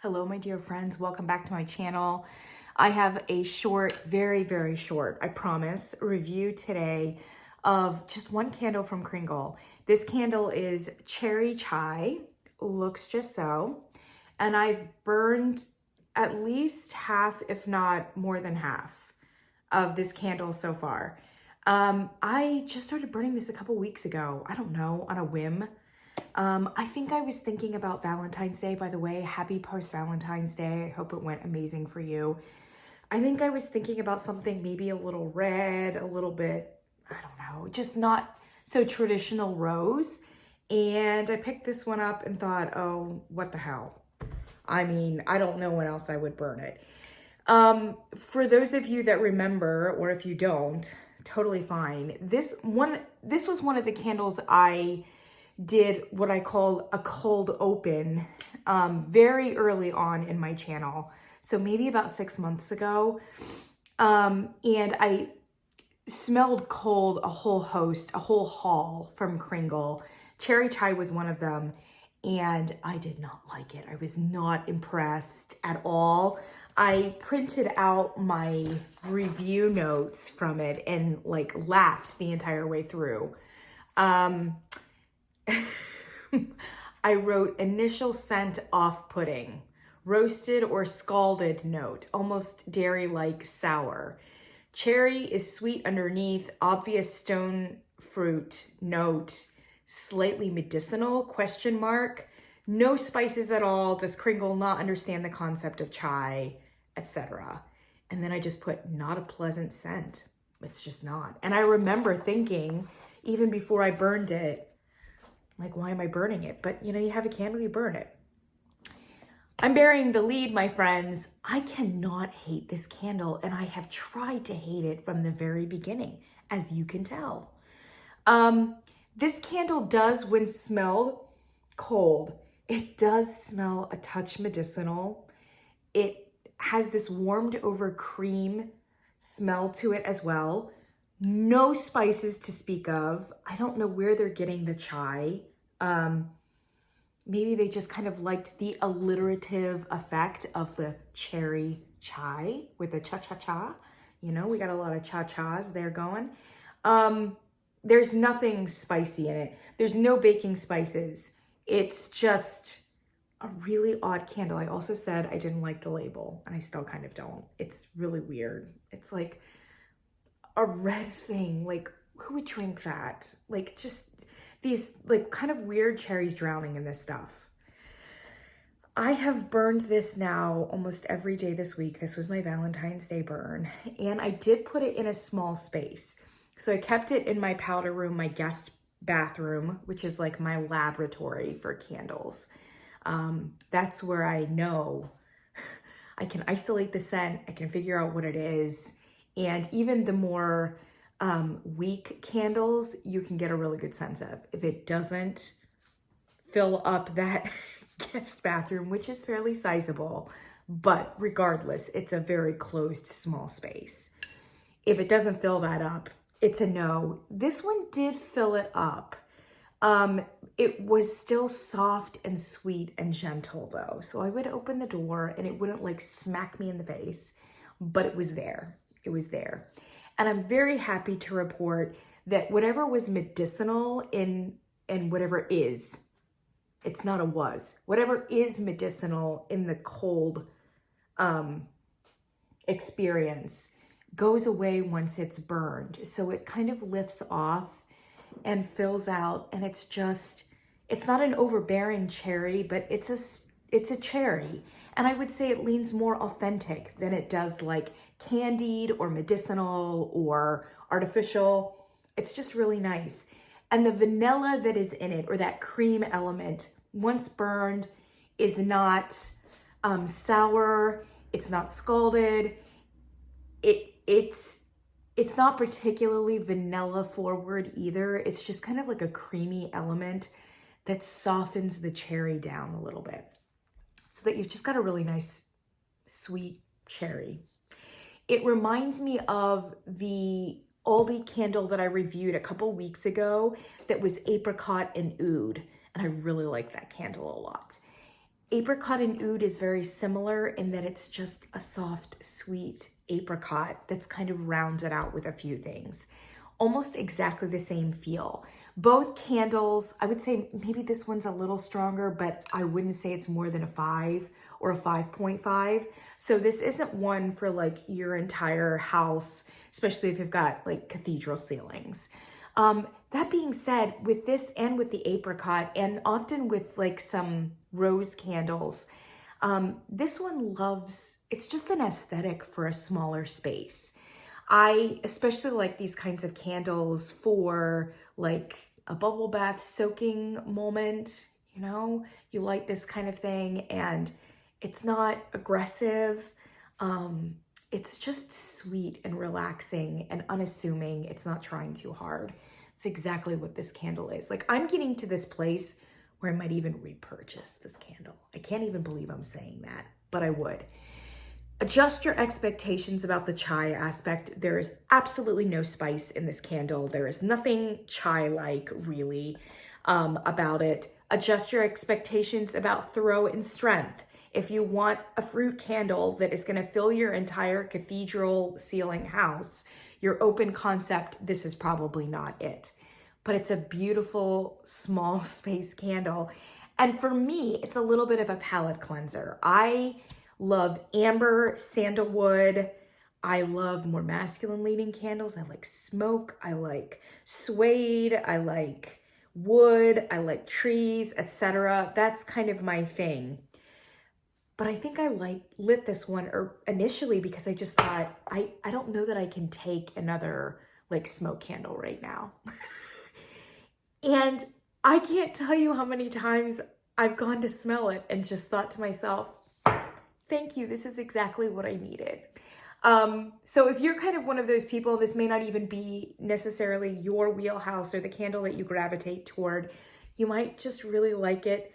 Hello, my dear friends. Welcome back to my channel. I have a short, very short, I promise, review today of just one candle from Kringle. This candle is Cherry Chai, looks just so, and I've burned at least half, if not more than half, of this candle so far. I just started burning this a couple weeks ago. I don't know, on a whim. I think I was thinking about Valentine's Day, by the way. Happy post-Valentine's Day. I hope it went amazing for you. I think I was thinking about something maybe a little red, a little bit, I don't know, just not so traditional rose. And I picked this one up and thought, oh, what the hell? I mean, I don't know when else I would burn it. For those of you that remember, or if you don't, totally fine. This was one of the candles I did what I call a cold open very early on in my channel. So maybe about 6 months ago. And I smelled cold a whole haul from Kringle. Cherry Chai was one of them. And I did not like it. I was not impressed at all. I printed out my review notes from it and like laughed the entire way through. I wrote initial scent off-putting, roasted or scalded note, almost dairy-like sour. Cherry is sweet underneath, obvious stone fruit note, slightly medicinal, question mark. No spices at all. Does Kringle not understand the concept of chai, etc.? And then I just put not a pleasant scent. It's just not. And I remember thinking, even before I burned it, like, why am I burning it? But you know, you have a candle, you burn it. I'm burying the lead, my friends. I cannot hate this candle, and I have tried to hate it from the very beginning, as you can tell. This candle does, when smelled cold, it does smell a touch medicinal. It has this warmed over cream smell to it as well. No spices to speak of. I don't know where they're getting the chai. Maybe they just kind of liked the alliterative effect of the cherry chai with the cha-cha-cha. You know, we got a lot of cha-chas there going. There's nothing spicy in it. There's no baking spices. It's just a really odd candle. I also said I didn't like the label, and I still kind of don't. It's really weird. It's like a red thing. Like, who would drink that? Like, just these like kind of weird cherries drowning in this stuff. I have burned this now almost every day this week. This was my Valentine's Day burn, and I did put it in a small space. So I kept it in my powder room, my guest bathroom, which is like my laboratory for candles. That's where I know I can isolate the scent. I can figure out what it is. And even the more weak candles, you can get a really good sense of. If it doesn't fill up that guest bathroom, which is fairly sizable, but regardless, it's a very closed, small space. If it doesn't fill that up, it's a no. This one did fill it up. It was still soft and sweet and gentle though. So I would open the door and it wouldn't like smack me in the face, but it was there. It was there. And I'm very happy to report that whatever was medicinal in whatever is, it's not a was, whatever is medicinal in the cold experience goes away once it's burned. So it kind of lifts off and fills out, and it's not an overbearing cherry, but it's a cherry. And I would say it leans more authentic than it does like candied or medicinal or artificial. It's just really nice. And the vanilla that is in it, or that cream element, once burned, is not sour. It's not scalded. It's not particularly vanilla forward either. It's just kind of like a creamy element that softens the cherry down a little bit, so that you've just got a really nice, sweet cherry. It reminds me of the Aldi candle that I reviewed a couple weeks ago that was apricot and oud, and I really like that candle a lot. Apricot and oud is very similar in that it's just a soft, sweet apricot that's kind of rounded out with a few things. Almost exactly the same feel. Both candles, I would say maybe this one's a little stronger, but I wouldn't say it's more than a 5 or a 5.5. So this isn't one for like your entire house, especially if you've got like cathedral ceilings. That being said, with this and with the apricot, and often with like some rose candles, this one loves, it's just an aesthetic for a smaller space. I especially like these kinds of candles for like a bubble bath soaking moment, you know, you light this kind of thing and it's not aggressive. It's just sweet and relaxing and unassuming. It's not trying too hard. It's exactly what this candle is. Like, I'm getting to this place where I might even repurchase this candle. I can't even believe I'm saying that, but I would. Adjust your expectations about the chai aspect. There is absolutely no spice in this candle. There is nothing chai-like really about it. Adjust your expectations about throw and strength. If you want a fruit candle that is going to fill your entire cathedral ceiling house, your open concept, this is probably not it. But it's a beautiful small space candle. And for me, it's a little bit of a palate cleanser. I love amber, sandalwood. I love more masculine leaning candles. I like smoke. I like suede. I like wood. I like trees, etc. That's kind of my thing. But I think I lit this one initially because I just thought, I don't know that I can take another like smoke candle right now. And I can't tell you how many times I've gone to smell it and just thought to myself, thank you, this is exactly what I needed. So if you're kind of one of those people, this may not even be necessarily your wheelhouse or the candle that you gravitate toward. You might just really like it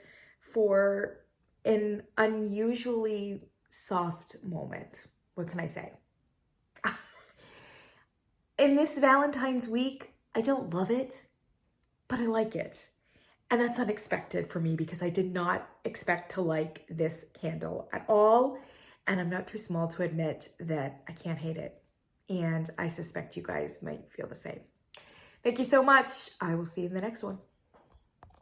for an unusually soft moment. What can I say? In this Valentine's week, I don't love it, but I like it. And that's unexpected for me because I did not expect to like this candle at all. And I'm not too small to admit that I can't hate it. And I suspect you guys might feel the same. Thank you so much. I will see you in the next one.